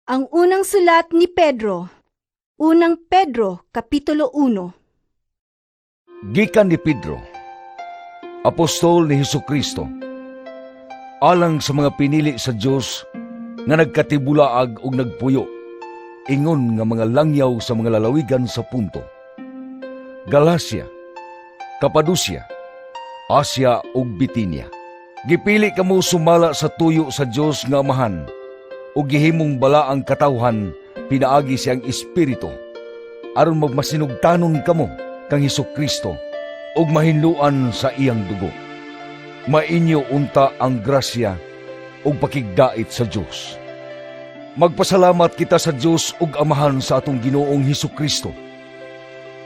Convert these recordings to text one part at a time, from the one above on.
Ang unang sulat ni Pedro. Unang Pedro, Kapitulo 1. Gikan ni Pedro, apostol ni Hesukristo, alang sa mga pinili sa Dios nga nagkatibulaag ug nagpuyo, ingon nga mga langyaw sa mga lalawigan sa Punto, Galacia, Kapadocia, Asia ug Bitinia. Gipili kamo sumala sa tuyo sa Dios nga Amahan ug gihimong bala ang katawhan pinaagi siyang Espiritu aron magmasinugtanon kamo kang Hesukristo ug mahinluan sa iyang dugo. Mainyo unta ang grasya ug pakigdait sa Dios. Magpasalamat kita sa Dios ug Amahan sa atong Ginoong Hesukristo.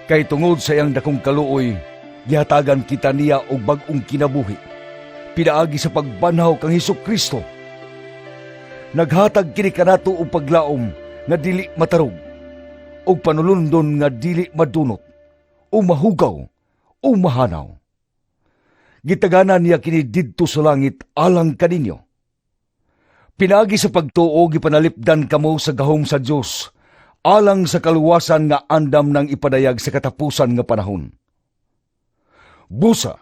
Kay tungod sa iyang dakong kaluoy, gihatagan kita niya og bag-ong kinabuhi pinaagi sa pagbanhaw kang Hesukristo. Naghatag kini kanato og paglaom nga dili matarog, og panulundon nga dili madunot, o mahugaw, o mahanaw. Gitaganan niya kini didto sa langit alang kaninyo. Pinaagi sa pagtuo gipanalipdan kamo sa gahom sa Dios, alang sa kaluwasan nga andam nang ipadayag sa katapusan nga panahon. Busa,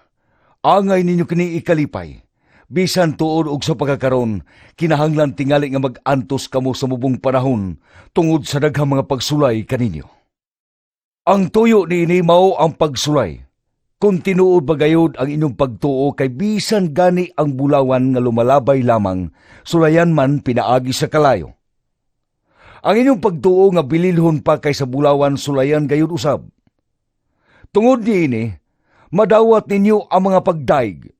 angay ninyo kini ikalipay, bisan tuod og sa pagkakaron, kinahanglan tingali nga mag-antos kamo sa mubong panahon tungod sa daghang mga pagsulay kaninyo. Ang tuyo niini mao ang pagsulay. Kung tinuod bagayod ang inyong pagtuo kay bisan gani ang bulawan nga lumalabay lamang, sulayan man pinaagi sa kalayo. Ang inyong pagtuo nga bililhon pa kay sa bulawan sulayan gayud usab. Tungod niini, madawat ninyo ang mga pagdaig.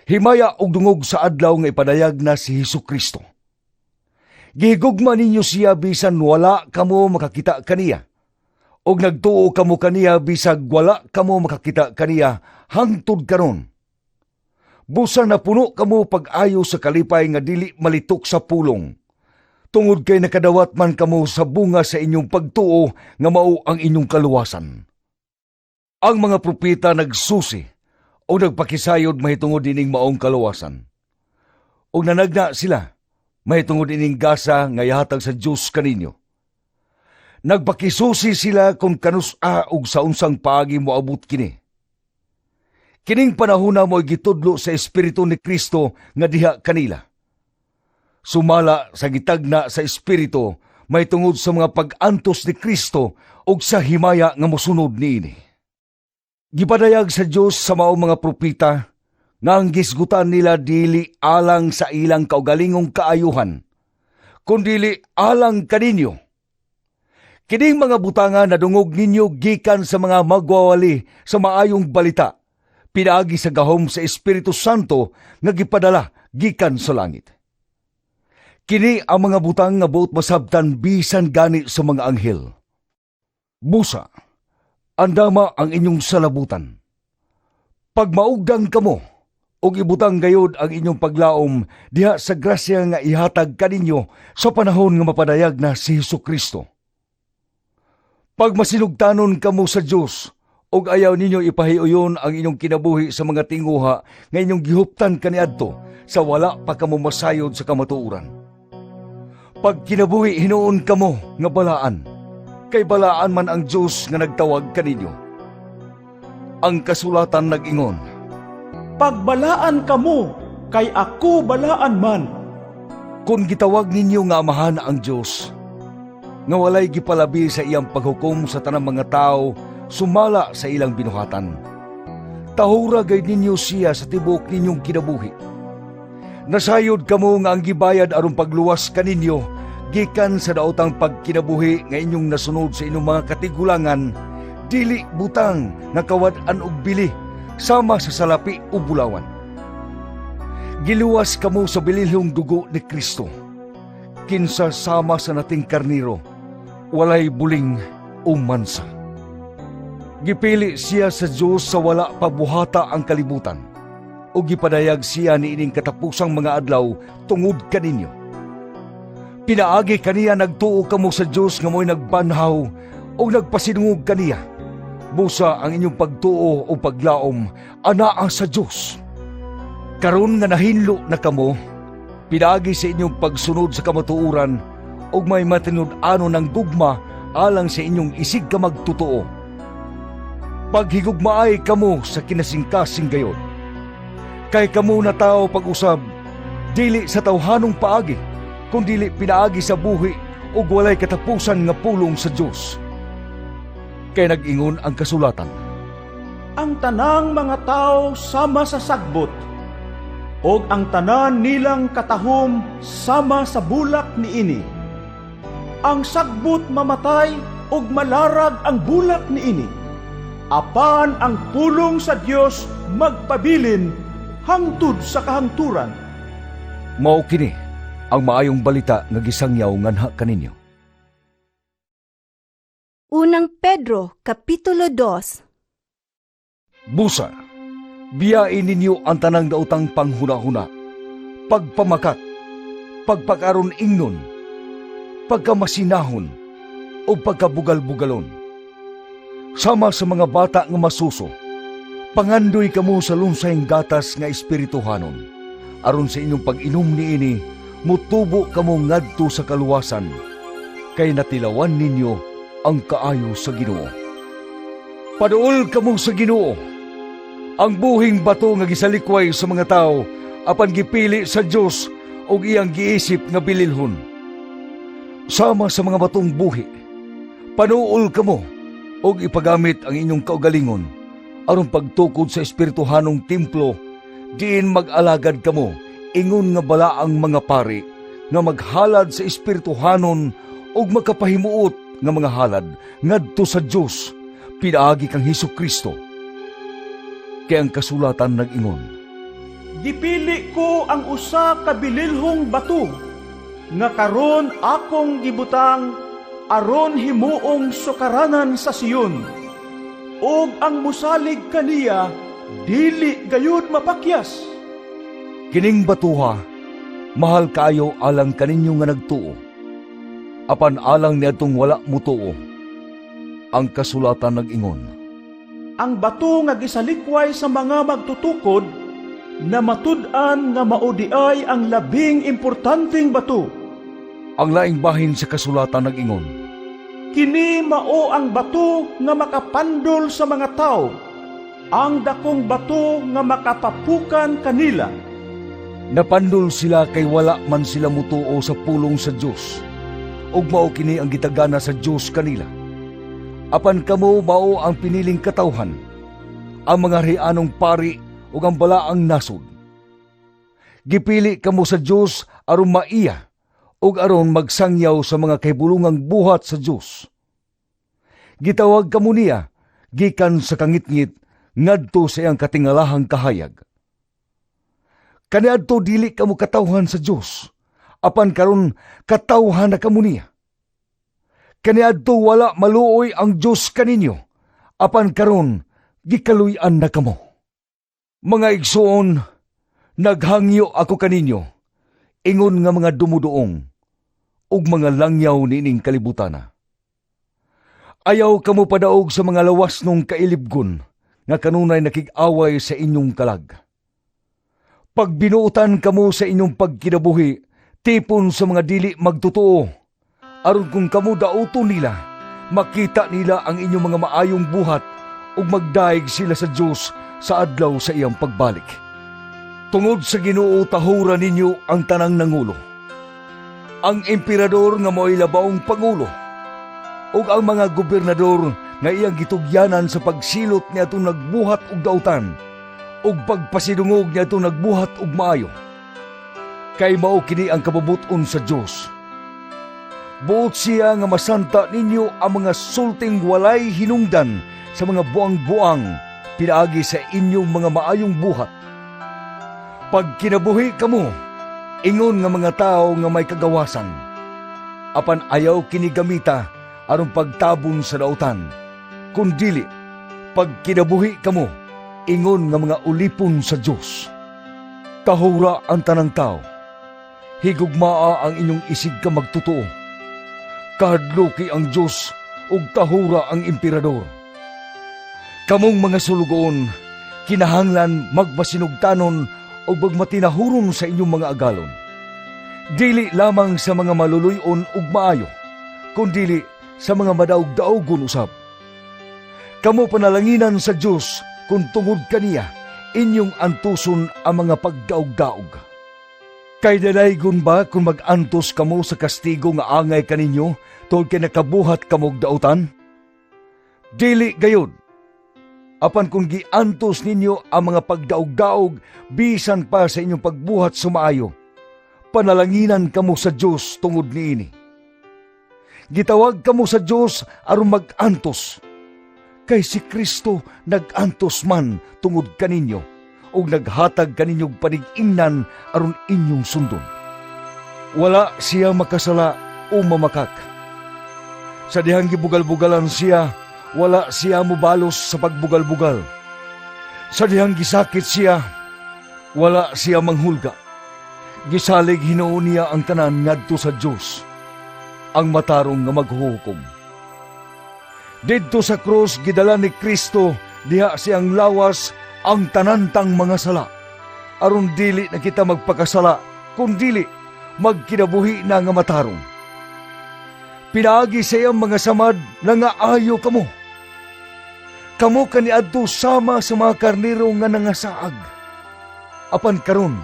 Himaya og dungog sa adlaw nga ipadayag na si Hesukristo. Gihigugma ninyo siya bisan wala kamo makakita kaniya, og nagtuo kamo kaniya bisag wala kamo makakita kaniya hangtod karon. Busa na puno kamo pag-ayo sa kalipay nga dili malitok sa pulong, tungod kay nakadawat man kamo sa bunga sa inyong pagtuo nga mao ang inyong kaluwasan. Ang mga propeta nagsusi o nagpakisayod mahitungod dining maong kaluwasan. O nanagna sila mahitungod dining gasa nga ihatag sa Dios kaninyo. Nagpakisusi sila kung kanusa og sa unsang paagi moabot kini. Kining panahona mo'y gitudlo sa Espiritu ni Kristo nga diha kanila. Sumala sa gitagna sa Espiritu mahitungod sa mga pag-antos ni Kristo og sa himaya nga mosunod niini. Gipadayag sa Dios sa maong mga propeta nga ang gisgutan nila dili alang sa ilang kaugalingong kaayuhan, kundili alang kaninyo. Kining mga butanga nadungog ninyo gikan sa mga magwawali sa maayong balita, pinaagi sa gahom sa Espiritu Santo nga gipadala gikan sa langit. Kini ang mga butang nga buot masabtan bisan gani sa mga anghel. Busa, andama ang inyong salabutan. Pag maugdang kamo, og ibutang gayod ang inyong paglaom diha sa grasya nga ihatag kaninyo sa panahon nga mapadayag na si Hesukristo. Pag masinugtanon kamo sa Dios, og ayaw ninyo ipahiuyon ang inyong kinabuhi sa mga tinguha nga inyong gihuptan kaniadto sa wala pa kamo masayod sa kamatuoran. Pag kinabuhi hinuon kamo nga balaan, kay balaan man ang Diyos nga nagtawag kaninyo. Ang kasulatan nag-ingon, pagbalaan kamo, kay ako balaan man. kung gitawag ninyo nga amahan ang Diyos, nga walay gipalabi sa iyang paghukom sa tanang mga tao, sumala sa ilang binuhatan. Tahura gay ninyo siya sa tibok ninyong kinabuhi. Nasayod kamo nga ang gibayad aron pagluwas kaninyo, gikan sa daotang pagkinabuhi nga inyong nasunod sa inyong mga katigulangan, dili butang nga kawad-an og bili, sama sa salapi o bulawan. Giluwas kamo sa bililhong dugo ni Kristo, kinsa sama sa nating karniro, walay buling o mansa. Gipili siya sa Diyos sa wala pabuhata ang kalibutan, o gipadayag siya ni ining katapusang mga adlaw tungod kaninyo. Pinaagi kaniya nagtuo kamo sa Dios nga mo'y nagbanhaw o nagpasinungog kaniya. Busa ang inyong pagtuo o paglaom anaa sa Dios. Karon nga nahinlo na kamo, pinaagi sa inyong pagsunod sa kamatuoran ug may matinud-ano ng gugma alang sa inyong isig ka magtotoo. Paghigugmaay kamo sa kinasingkasing gayon. Kay kamo na tao pag-usab, dili sa tawhanong paagi, kundili pinaagi sa buhi ug walay katapusan nga pulong sa Dios. Kay nag-ingon ang kasulatan, Ang tanang mga tao sama sa sagbot, og ang tanan nilang katahom sama sa bulak niini. Ang sagbot mamatay ug malarag ang bulak niini. Apan ang pulong sa Dios magpabilin hangtod sa kahangturan. mao kini ang maayong balita nga gisangyaw nganha kaninyo. Unang Pedro, Kapitulo 2. Busa, biyain ninyo ang tanang daotang panghuna-huna, pagpamakat, pagpakaron ingnon, pagkamasinahon, o pagkabugal-bugalon. Sama sa mga bata nga masuso, pangandoy kamo sa lunsayng gatas nga espirituhanon, aron sa inyong pag-inom niini, mutubo kamo ngadto sa kaluwasan, kay natilawan ninyo ang kaayo sa Ginoo. Paduol kamo sa Ginoo, ang buhing bato nga gisalikway sa mga tao, apan gipili sa Dios og iyang giisip nga bililhon. Sama sa mga batong buhi, panuol kamo og ipagamit ang inyong kaugalingon aron pagtukod sa espirituhanong templo, diin mag-alagad kamo ingon nga balaang mga pari nga maghalad sa espirituhanon og makapahimuot nga mga halad ngadto sa Dios pinaagi kang Hesukristo. Kay ang kasulatan nag-ingon, Gipili ko ang usa ka bililhong bato, nga karon akong gibutang aron himuong sukaranan sa Siyon. Og ang musalig kaniya, dili gayud mapakyas. kining batuha, mahal kayo alang kaninyo nga nagtuo, apan alang niadtong wala mutuo. Ang kasulatan nag-ingon, Ang bato nga gisalikway sa mga magtutukod, na matud-an nga maudiay ang labing importanteng bato. ang laing bahin sa kasulatan nag-ingon, Kini mao ang bato nga makapandol sa mga tao, ang dakong bato nga makapapukan kanila. napandol sila kay wala man sila mutuo sa pulong sa Dios, ug mao kini ang gitagana sa Dios kanila. Apan kamo mao ang piniling katawhan, ang mga rianong pari ug ang balaang nasod. Gipili kamo sa Dios aron maiya ug aron magsangyaw sa mga kahibulungang buhat sa Dios. Gitawag kamo niya gikan sa kangitngit ngadto sa iyang katingalahang kahayag. Kaniadto dili kamo katawhan sa Dios, apan karon katawhan na kamo niya. Kaniadto wala maluoy ang Dios kaninyo, apan karon gikaluy-an na kamo. Mga igsoon, naghangyo ako kaninyo, ingon nga mga dumuduong, ug mga langyaw nining kalibutana. Ayaw kamo padaog sa mga lawas nung kailibgon, nga kanunay nakig-away sa inyong kalag. Pag binuutan kamo sa inyong pagkinabuhi, tipon sa mga dili magtotoo, aron kung kamo dauto nila, makita nila ang inyong mga maayong buhat ug magdaig sila sa Dios sa adlaw sa iyang pagbalik. Tungod sa Ginoo tahura ninyo ang tanang nangulo. Ang emperador nga mo'y labaong pangulo, ug ang mga gobernador nga iyang gitugyanan sa pagsilot niya itong nagbuhat og dautan, ug pagpasidungog niya itong nagbuhat og maayo. Kay mao kini ang kabubuton sa Dios. Buot siya nga masanta ninyo ang mga sulting walay hinungdan sa mga buang-buang pinaagi sa inyong mga maayong buhat. Pag kinabuhi kamo, ingon nga mga tao nga may kagawasan, apan ayaw kinigamita aron pagtabon sa dautan, kundili pag kinabuhi kamo, ingon nga mga ulipon sa Dios. Tahura ang tanang tao, higugmaa ang inyong isig ka magtotoo. Kahadluki ang Dios ug tahura ang emperador. Kamong mga sulugoon, kinahanglan magmasinugtanon o magmatinahuron sa inyong mga agalon. Dili lamang sa mga maluluyon ug maayo, kundili sa mga madaog-daogon usab. Kamo panalanginan sa Dios kung tungod kaniya inyong antuson ang mga pagdaog-daog. Kay dalaygon ba kung mag-antos kamo sa kastigo nga angay kaninyo tungod kay nakabuhat kamog dautan? Dili gayud. Apan kung giantos ninyo ang mga pagdaog-daog bisan pa sa inyong pagbuhat sumaayo, panalanginan kamo sa Dios tungod niini. Gitawag kamo sa Dios aron mag-antos. Kay si Kristo nag-antos man tungod kaninyo ug naghatag kaninyong panig-ingnan aron inyong sundon. Wala siya makasala o mamakak. Sa dihang gibugal-bugalan siya, wala siya mubalos sa pagbugal-bugal. Sa dihang gisakit siya, wala siya manghulga. Gisalig hinuon niya ang tanan ngadto sa Dios, ang matarong nga maghuhukom. Didto sa krus gidala ni Kristo diha siyang lawas ang tanantang mga sala, aron dili na kita magpakasala, kundili magkinabuhi na nga matarong. Pinaagi sa iyang mga samad na nga ayo kamo. Kamo kaniadto sama sa mga karnero nga nangasaag. Apan karon,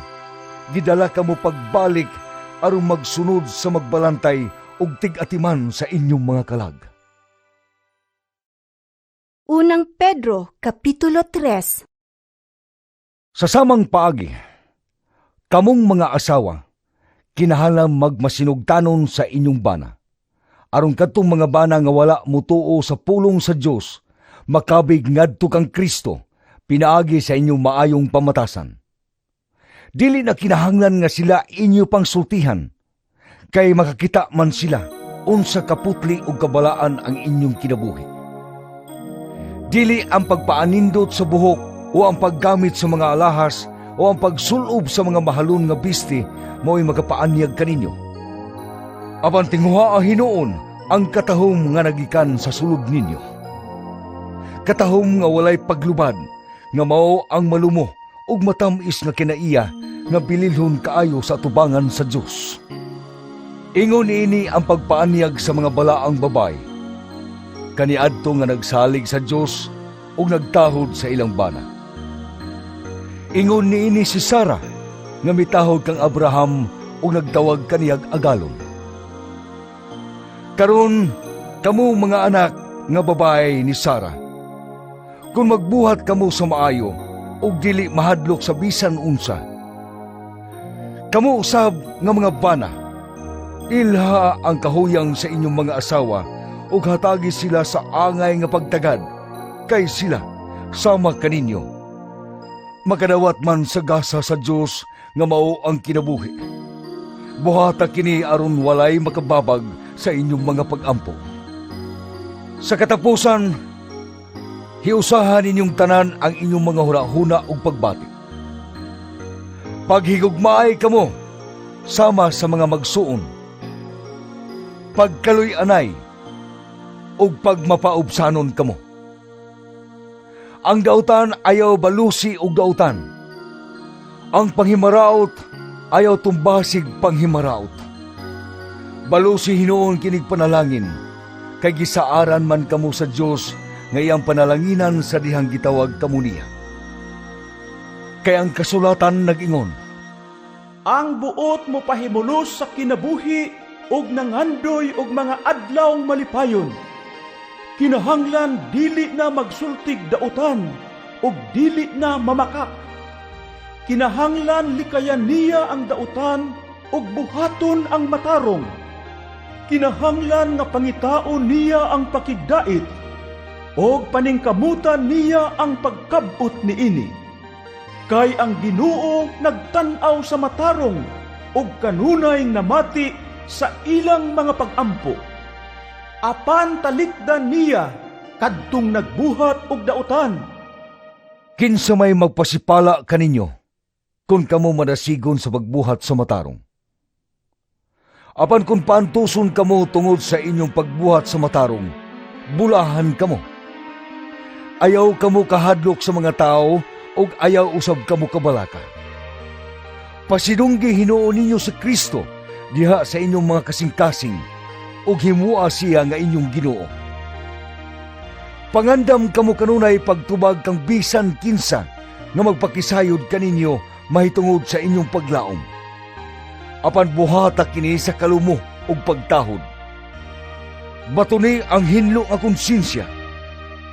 gidala kamo pagbalik aron magsunod sa magbalantay ug tig-atiman sa inyong mga kalag. Unang Pedro, Kapitulo 3. Sa samang paagi, kamong mga asawa, kinahanglan magmasinugtanon sa inyong bana. Aron kadtong mga bana nga wala mutuo sa pulong sa Dios, makabig ngadto kang Kristo, pinaagi sa inyong maayong pamatasan. Dili na kinahanglan nga sila inyo pang sultihan, kay makakita man sila unsa kaputli ug kabalaan ang inyong kinabuhi. Dili ang pagpaanindot sa buhok o ang paggamit sa mga alahas o ang pagsulob sa mga mahalon nga bisti mao'y magapaanyag kaninyo. Apan tinguha hinuon ang katahom nga nagikan sa sulod ninyo. Katahom nga walay paglubad, nga mao ang malumo ug matamis nga kinaiya nga bililhon kaayo sa atubangan sa Dios. Ingon ini ang pagpaanyag sa mga balaang babae. Kaniadto nga nagsalig sa Dios ug nagtahod sa ilang bana. Ingon niini si Sarah nga mitahod kang Abraham ug nagtawag kaniyag agalon. Karon kamo mga anak nga babae ni Sarah, kung magbuhat kamo sa maayo ug dili mahadlok sa bisan unsa. Kamo usab nga mga bana, ilha ang kahuyang sa inyong mga asawa ug hatagi sila sa angay nga pagtagad, kay sila sama kaninyo. Makadawat man sa gasa sa Dios nga mao ang kinabuhi. Buhata kini aron walay makababag sa inyong mga pag-ampo. Sa katapusan, hiusahan ninyong tanan ang inyong mga huna-huna ug pagbati. Paghigugmaay kamo sama sa mga magsuon. Pagkaloy-anay ug pagmapaubsanon kamo. Ang dautan ayaw balusi og dautan. Ang panghimaraot ayaw tumbasig panghimaraot. Balusi hinuon kinig panalangin, kay gisaaran man kamo sa Dios nga iyang panalanginan sa dihang gitawag kamo niya. Kay ang kasulatan nag-ingon, ang buot mo pahimulos sa kinabuhi ug nangandoy og mga adlaw malipayon. Kinahanglan dili na magsultig dautan ug dili na mamakak. Kinahanglan likayan niya ang dautan ug buhaton ang matarong. Kinahanglan nga pangitaon niya ang pakigdait ug paningkamutan niya ang pagkabot niini. Kay ang Ginoo nagtan-aw sa matarong ug kanunay namati sa ilang mga pag-ampo. Apan talikdan niya kadtong nagbuhat og dautan. kinsa may magpasipala kaninyo kung kamo madasigon sa pagbuhat sa matarong. Apan kung paantuson kamo tungod sa inyong pagbuhat sa matarong, bulahan kamo. Ayaw kamo kahadlok sa mga tao ug ayaw usab kamo kabalaka. Pasidunggi hinuon ninyo sa Kristo diha sa inyong mga kasing-kasing ug himua siya nga inyong Ginoo. Pangandam kamo kanunay pagtubag kang bisan kinsa nga magpakisayod kaninyo mahitungod sa inyong paglaom. Apan buhata kini sa kalumo ug pagtahod. Batuni ang hinlo nga konsensya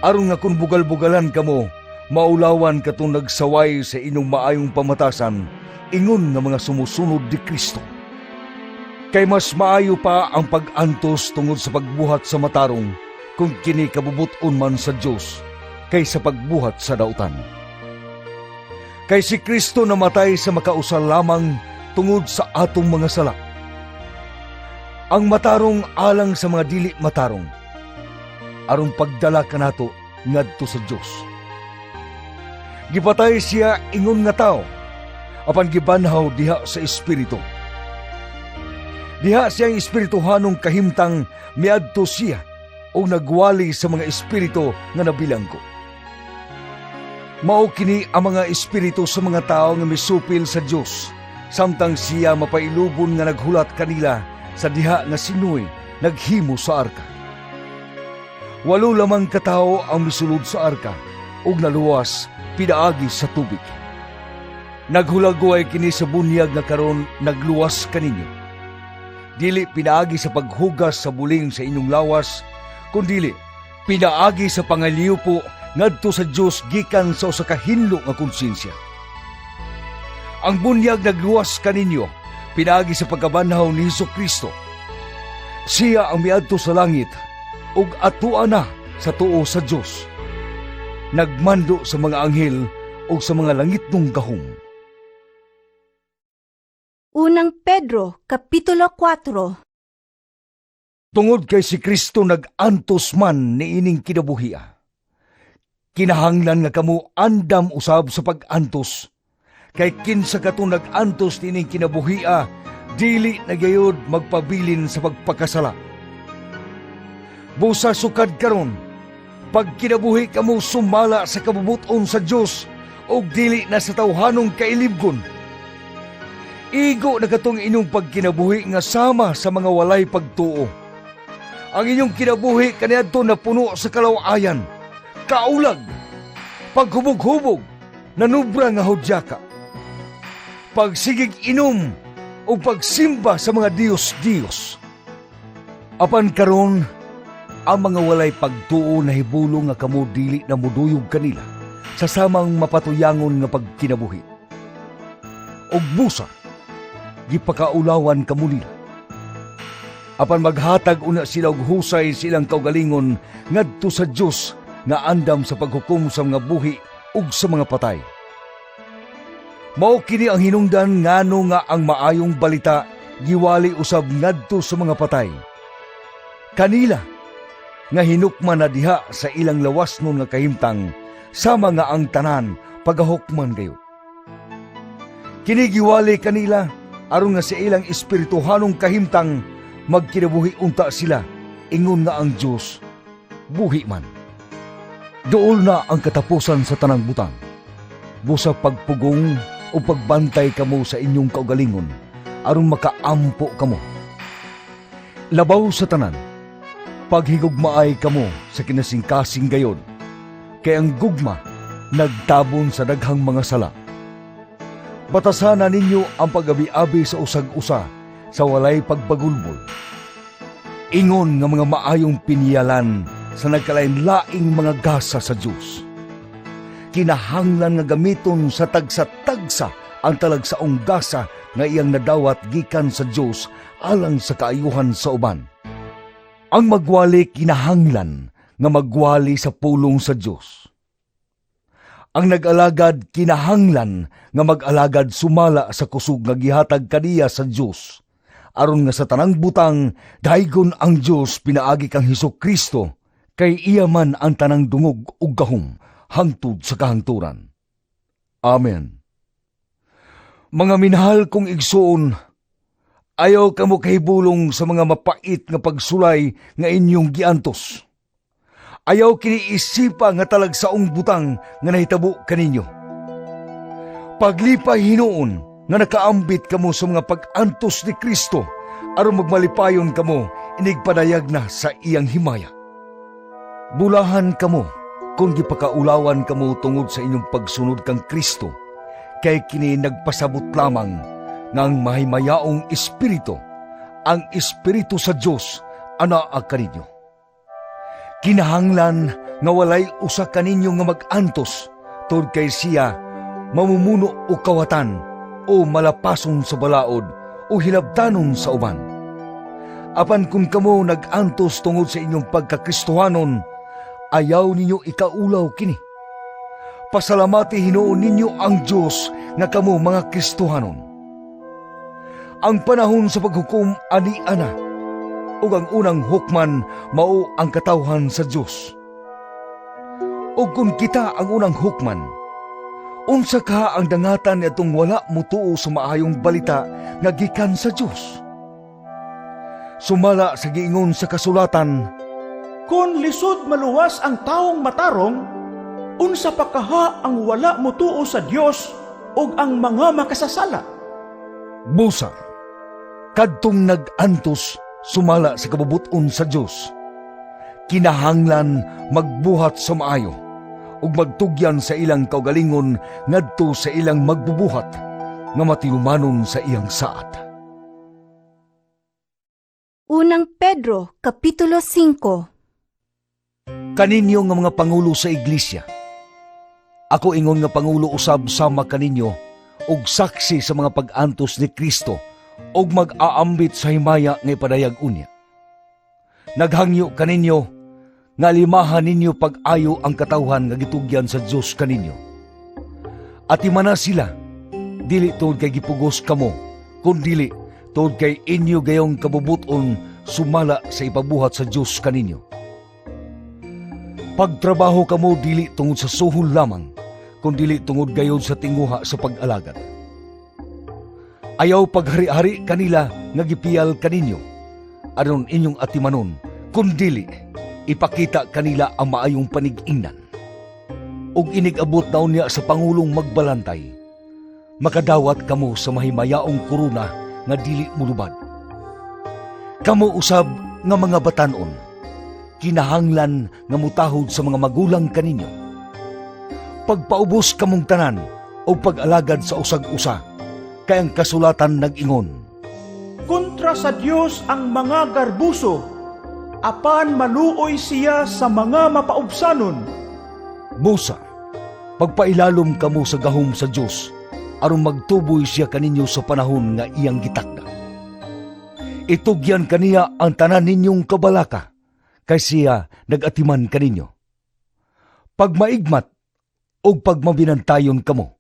aron nga kung bugal-bugalan kamo maulawan katong nagsaway sa inyong maayong pamatasan ingon nga mga sumusunod ni Kristo. Kay mas maayo pa ang pag-antos tungod sa pagbuhat sa matarong kung kini kabubuton man sa Dios kaysa pagbuhat sa dautan. Kay si Kristo namatay sa makausal lamang tungod sa atong mga sala. Ang matarong alang sa mga dili matarong aron pagdala kanato ngadto sa Dios. Gipatay siya ingon nga tao apan gibanhaw diha sa espiritu. Diha siyang espirituhanong kahimtang miadto siya o nagwali sa mga espiritu nga nabilanggo. Mao kini ang mga espiritu sa mga tao nga misupil sa Dios samtang siya mapailubon nga naghulat kanila sa diha nga sinuy naghimo sa arka. 8 lamang katao ang misulod sa arka ug naluwas pinaagi sa tubig. Naghulagway kini sa bunyag nga karon nagluwas kaninyo. Dili pinaagi sa paghugas sa buling sa inyong lawas, kundili pinaagi sa pangaliw po ngadto sa Dios gikan sa usa ka hinlo nga konsensya. Ang bunyag nagluwas kaninyo pinaagi sa pagkabanhaw ni Hesukristo. Siya ang miadto sa langit ug atuan na sa tuo sa Dios. Nagmando sa mga anghel ug sa mga langitnong gahom. Unang Pedro, Kapitulo 4. Tungod kay si Kristo nag-antos man ni ining kinabuhia. Kinahanglan nga kamo andam usab sa pag-antos. Kay kinsa katong nag-antos ni ining kinabuhia, dili na gayud magpabilin sa pagpakasala. Busa sukad karon, pag kinabuhi kamo sumala sa kabubuton sa Dios ug dili na sa tawhanong kailibgon. Igo na katong inyong pagkinabuhi nga sama sa mga walay pagtuo. Ang inyong kinabuhi kaniadto na puno sa kalawayan, kaulag, paghubog-hubog, nanubra nga hudyaka, pagsigig inom o pagsimba sa mga Diyos-Diyos. Apan karon, ang mga walay pagtuo na hibulo nga kamo dili na muduyog kanila sa samang mapatuyangon nga pagkinabuhi. Og busa, gipakaulawan kamo nila. Apan maghatag una sila og husay silang kaugalingon ngadto sa Dios nga andam sa paghukom sa mga buhi ug sa mga patay. Mao kini ang hinungdan ngano nga ang maayong balita giwali usab ngadto sa mga patay. Kanila nga hinukman na diha sa ilang lawas nun nga kahimtang sama nga ang tanan pagahukman gayon. Kini giwali kanila aron nga sa ilang espirituhanong kahimtang magkinabuhi unta sila ingon nga ang Dios buhi man. Duol na ang katapusan sa tanang butang. Busa pagpugong o pagbantay kamo sa inyong kaugalingon aron makaampo kamo. Labaw sa tanan, paghigugmaay kamo sa kinasingkasing gayon, kay ang gugma nagtabon sa daghang mga sala. Batasan na ninyo ang pag-abi-abi sa usag-usa sa walay pagpagulbol. Ingon nga mga maayong pinyalan sa nagkalain-laing mga gasa sa Diyos. Kinahanglan nga gamiton sa tagsa-tagsa ang talagsaong gasa nga iyang nadawat gikan sa Diyos alang sa kaayuhan sa uban. Ang magwali kinahanglan nga magwali sa pulong sa Diyos. Ang nag-alagad kinahanglan nga mag-alagad sumala sa kusog nga gihatag kaniya sa Diyos. Aron nga sa tanang butang, daygon ang Diyos pinaagi kang Hesukristo, kay iya man ang tanang dungog ug gahom hangtod sa kahangturan. Amen. Mga minahal kong igsoon, ayaw kamo kahibulong sa mga mapait nga pagsulay nga inyong giantos. Ayaw kiniisipa nga talagsaong butang nga nahitabo kaninyo. Paglipay hinuon nga nakaambit kamo sa mga pag-antos ni Kristo aron magmalipayon kamo inigpadayag na sa iyang himaya. Bulahan kamo kung gipakaulawan kamo tungod sa inyong pagsunod kang Kristo, kay kini nagpasabot lamang ng mahimayaong Espiritu, ang Espiritu sa Dios anaa kaninyo. Kinahanglan nga walay usa kaninyo nga mag-antos tungod kay siya mamumuno o kawatan o malapason sa balaod o hilabtanon sa uban. Apan kung kamo nag-antos tungod sa inyong pagkakristohanon, ayaw ninyo ikaulaw kini. Pasalamati hinuon ninyo ang Dios nga kamo mga Kristohanon. Ang panahon sa paghukom ani ana, ug ang unang hukman mao ang katawhan sa Dios. Ug kung kita ang unang hukman, unsa ka ang dangatan atong wala mutuo sa maayong balita nga gikan sa Dios? Sumala sa giingon sa kasulatan, Kung lisod maluwas ang taong matarong, unsa pa kaha ang wala mutuo sa Dios ug ang mga makasasala. busa, kadtong nag-antos sumala sa kabubuton sa Dios, kinahanglan magbuhat sa maayo ug magtugyan sa ilang kaugalingon ngadto sa ilang magbubuhat nga matinumanon sa iyang saad. Unang Pedro, Kapitulo 5. Kaninyo nga mga pangulo sa iglesia, ako ingon nga pangulo usab sama kaninyo ug saksi sa mga pag-antos ni Kristo ug mag-aambit sa himaya nga ipadayag unya. Naghangyo kaninyo nga limahan ninyo pag-ayo ang katawhan nga gitugyan sa Dios kaninyo. At imana sila, dili tungod kay gipugos kamo, kundi tungod kay inyo gayong kabubuton sumala sa ipabuhat sa Dios kaninyo. Pagtrabaho kamo dili tungod sa suhol lamang, kundi tungod gayon sa tinguha sa pag-alagad. Ayaw paghari-hari kanila nga gipiyal kaninyo, aron inyong atimanon, kundi ipakita kanila ang maayong panig-ingnan. Ug inig-abot na unya sa Pangulong magbalantay, makadawat kamo sa mahimayaong korona nga dili mulubad. Kamo usab nga mga batanon, kinahanglan nga mutahod sa mga magulang kaninyo. Pagpaubos kamong tanan o pag-alagad sa usag-usa, kay ang kasulatan nag-ingon, Kontra sa Dios ang mga garbuso, apan maluoy siya sa mga mapaubsanon. busa, pagpailalom kamo sa gahom sa Dios, aron magtuboy siya kaninyo sa panahon nga iyang gitakda. Itugyan kaniya ang tanan ninyong kabalaka, kay siya nag-atiman kaninyo. Pagmaigmat o pagmabinantayon kamo,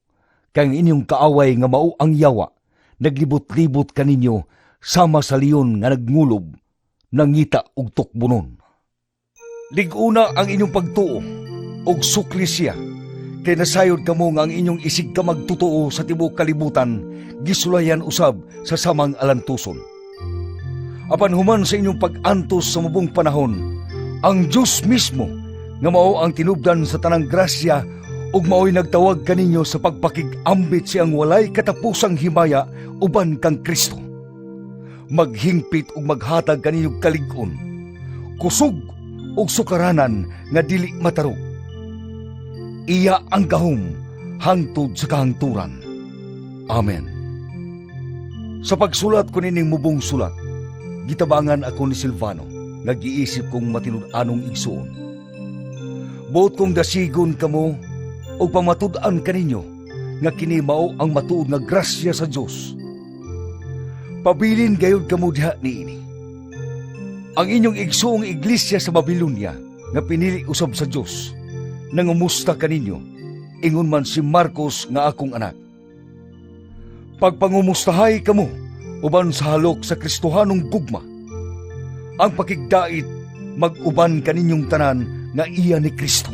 kay ang inyong kaaway nga mao ang yawa, naglibot-libot kaninyo sama sa leon nga nagngulob, nangita og tukbunon. Liguna ang inyong pagtuo og sukli siya, kay nasayod kamo nga ang inyong isig ka magtutuo sa tibuok kalibutan gisulayan usab sa samang alantuson. Apan human sa inyong pag-antos sa mubong panahon, ang Diyos mismo nga mao ang tinubdan sa tanang grasya ug mao'y nagtawag kaninyo sa pagpakig-ambit siyang walay katapusang himaya uban kang Kristo. Maghingpit ug maghatag kaninyo kalig-on, kusog ug sukaranan nga dili matarog. Iya ang gahom hangtod sa kahangturan. Amen. Sa pagsulat ko nining mubong sulat, gitabangan ako ni Silvano, nag-iisip kong matinud-anong igsuon. Buot kong dasigon kamo o pamatud-an kaninyo nga kini mao ang matuod nga grasya sa Dios. Pabilin gayud kamo diha niini. Ang inyong igsuong iglesia sa Babilonia nga pinili usab sa Dios, nangumusta kaninyo, ingon man si Marcos nga akong anak. Pagpangumustahay kamo uban sa halok sa Kristohanong gugma. Ang pakigdait mag-uban kaninyong tanan nga iya ni Kristo.